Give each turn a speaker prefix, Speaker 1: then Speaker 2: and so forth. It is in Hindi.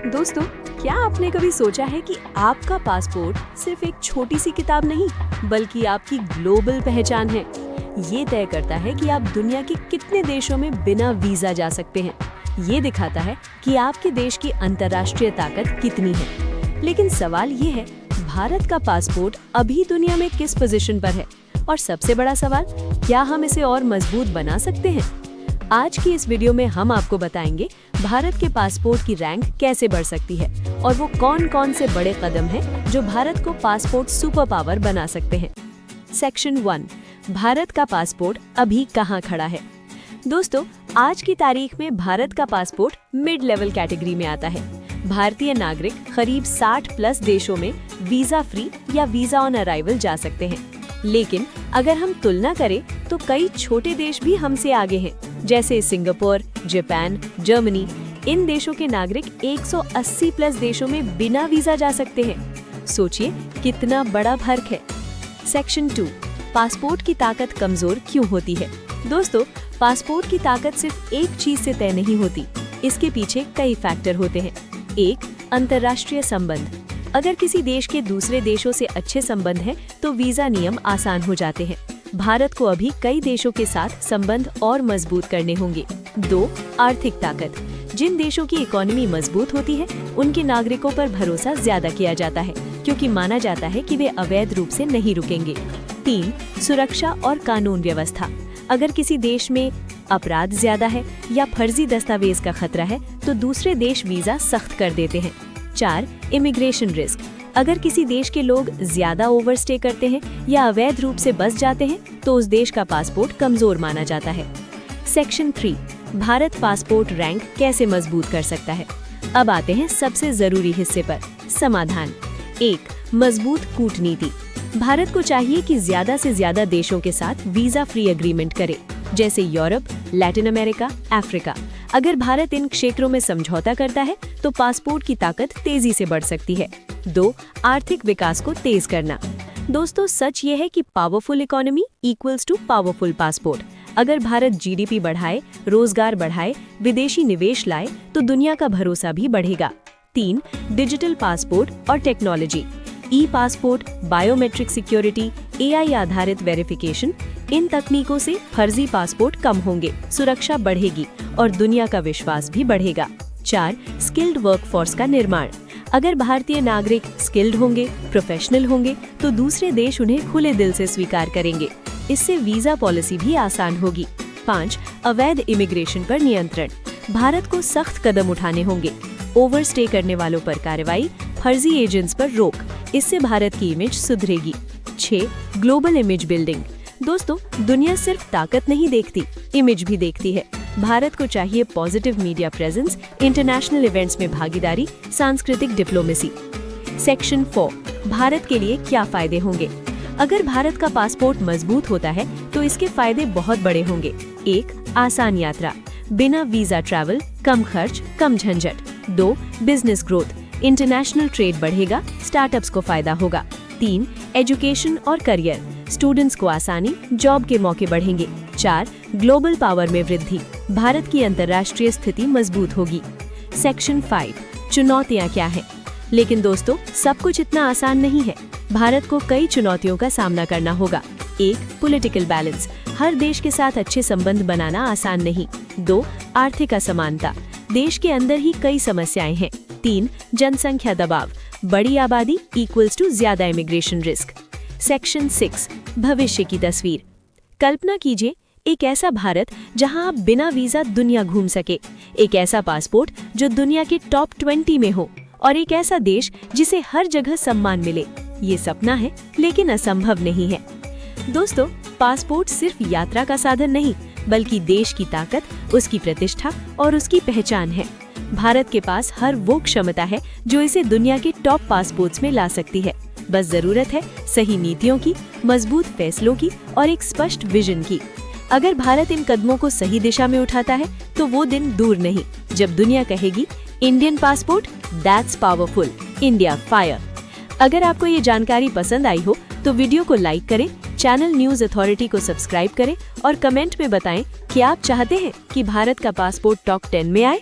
Speaker 1: दोस्तों, क्या आपने कभी सोचा है कि आपका पासपोर्ट सिर्फ एक छोटी सी किताब नहीं, बल्कि आपकी ग्लोबल पहचान है। ये तय करता है कि आप दुनिया के कितने देशों में बिना वीजा जा सकते हैं। ये दिखाता है कि आपके देश की अंतर्राष्ट्रीय ताकत कितनी है। लेकिन सवाल ये है, भारत का पासपोर्ट अभी दुनिया में किस पोजीशन पर है? और सबसे बड़ा सवाल, क्या हम इसे और मजबूत बना सकते हैं? आज की इस वीडियो में हम आपको बताएंगे भारत के पासपोर्ट की रैंक कैसे बढ़ सकती है और वो कौन-कौन से बड़े कदम हैं जो भारत को पासपोर्ट सुपर पावर बना सकते हैं। सेक्शन 1, भारत का पासपोर्ट अभी कहाँ खड़ा है? दोस्तों, आज की तारीख में भारत का पासपोर्ट मिड लेवल कैटेगरी में आता है। भारतीय नागरिक करीब 60+ देशों में वीजा फ्री या वीजा ऑन अराइवल जा सकते हैं। लेकिन अगर हम तुलना करें तो कई छोटे देश भी हमसे आगे हैं, जैसे सिंगापुर, जापान, जर्मनी। इन देशों के नागरिक 180+ देशों में बिना वीजा जा सकते हैं। सोचिए कितना बड़ा फर्क है। सेक्शन 2, पासपोर्ट की ताकत कमजोर क्यों होती है? दोस्तों, पासपोर्ट की ताकत सिर्फ एक चीज से तय नहीं होती, इसके पीछे कई फैक्टर होते हैं। 1, अंतर्राष्ट्रीय संबंध। अगर किसी देश के दूसरे देशों से अच्छे संबंध हैं, तो वीजा नियम आसान हो जाते हैं। भारत को अभी कई देशों के साथ संबंध और मजबूत करने होंगे। 2, आर्थिक ताकत। जिन देशों की इकोनॉमी मजबूत होती है, उनके नागरिकों पर भरोसा ज्यादा किया जाता है, क्योंकि माना जाता है कि वे अवैध रूप से नहीं रुकेंगे। 3, सुरक्षा और कानून व्यवस्था। अगर किसी देश में अपराध ज्यादा है या फर्जी दस्तावेज का खतरा है, तो दूसरे देश वीजा सख्त कर देते हैं। 4, इमिग्रेशन रिस्क। अगर किसी देश के लोग ज्यादा ओवरस्टे करते हैं या अवैध रूप से बस जाते हैं, तो उस देश का पासपोर्ट कमजोर माना जाता है। सेक्शन 3, भारत पासपोर्ट रैंक कैसे मजबूत कर सकता है? अब आते हैं सबसे जरूरी हिस्से पर, समाधान। 1, मजबूत कूटनीति। भारत को चाहिए कि ज्यादा से ज्यादा देशों के साथ वीजा फ्री एग्रीमेंट करे, जैसे यूरोप, लैटिन अमेरिका, अफ्रीका। अगर भारत इन क्षेत्रों में समझौता करता है, तो पासपोर्ट की ताकत तेजी से बढ़ सकती है। 2, आर्थिक विकास को तेज करना। दोस्तों, सच ये है कि powerful economy equals to powerful passport. अगर भारत जीडीपी बढ़ाए, रोजगार बढ़ाए, विदेशी निवेश लाए, तो दुनिया का भरोसा भी बढ़ेगा। 3, डिजिटल पासपोर्ट और टेक्नोलॉजी। ई पासपोर्ट, बायोमेट्रिक सिक्योरिटी, AI आधारित वेरिफिकेशन। इन तकनीकों से फर्जी पासपोर्ट कम होंगे, सुरक्षा बढ़ेगी और दुनिया का विश्वास भी बढ़ेगा। 4, स्किल्ड वर्कफोर्स का निर्माण। अगर भारतीय नागरिक स्किल्ड होंगे, प्रोफेशनल होंगे, तो दूसरे देश उन्हें खुले दिल से स्वीकार करेंगे। इससे वीजा पॉलिसी भी आसान होगी। 5, अवैध इमिग्रेशन पर नियंत्रण। भारत को सख्त कदम उठाने होंगे। ओवरस्टे करने वालों पर कार्रवाई, फर्जी एजेंट्स पर रोक। इससे भारत की इमेज सुधरेगी। 6, global image building. दोस्तों, दुनिया सिर्फ ताकत नहीं देखती, इमेज भी देखती है। भारत को चाहिए positive media presence, international events में भागीदारी, सांस्कृतिक डिप्लोमेसी। सेक्शन 4, भारत के लिए क्या फायदे होंगे? अगर भारत का पासपोर्ट मजबूत होता है, तो इसके फायदे बहुत बड़े होंगे। 1, आसान यात्रा, बिना वीजा ट्रैवल, कम खर्च, कम झंझट। 2, बिजनेस ग्रोथ, इंटरनेशनल ट्रेड बढ़ेगा, स्टार्टअप्स को फायदा होगा। 3, एजुकेशन और करियर, स्टूडेंट्स को आसानी, जॉब के मौके बढ़ेंगे। 4, ग्लोबल पावर में वृद्धि, भारत की अंतर्राष्ट्रीय स्थिति मजबूत होगी। सेक्शन 5, चुनौतियां क्या हैं? लेकिन दोस्तों, सब कुछ इतना आसान नहीं है। भारत को कई चुनौतियों का सामना करना होगा। 1, पॉलिटिकल बैलेंस, हर देश के साथ अच्छे संबंध बनाना आसान नहीं। 2, आर्थिक असमानता, देश के अंदर ही कई समस्याएं हैं। 3, जनसंख्या दबाव, बड़ी आबादी इक्वल्स टू ज्यादा इमिग्रेशन रिस्क। सेक्शन 6, भविष्य की तस्वीर। कल्पना कीजिए एक ऐसा भारत जहां आप बिना वीजा दुनिया घूम सके, एक ऐसा पासपोर्ट जो दुनिया के टॉप 20 में हो, और एक ऐसा देश जिसे हर जगह सम्मान मिले। ये सपना है, लेकिन असंभव नहीं है। दोस्तों, पासपोर्ट सिर्फ यात्रा का साधन नहीं, बल्कि देश की ताकत, उसकी प्रतिष्ठा और उसकी पहचान है। भारत के पास हर वो क्षमता है जो इसे दुनिया के टॉप पासपोर्ट्स में ला सकती है। बस जरूरत है सही नीतियों की, मजबूत फैसलों की और एक स्पष्ट विजन की। अगर भारत इन कदमों को सही दिशा में उठाता है, तो वो दिन दूर नहीं जब दुनिया कहेगी, Indian passport, that's powerful, India fire. अगर आपको ये जानकारी पसंद आई हो, तो वीडियो को लाइक करें, चैनल न्यूज अथॉरिटी को सब्सक्राइब करें और कमेंट में बताएं कि आप चाहते हैं कि भारत का पासपोर्ट टॉप 10 में आए।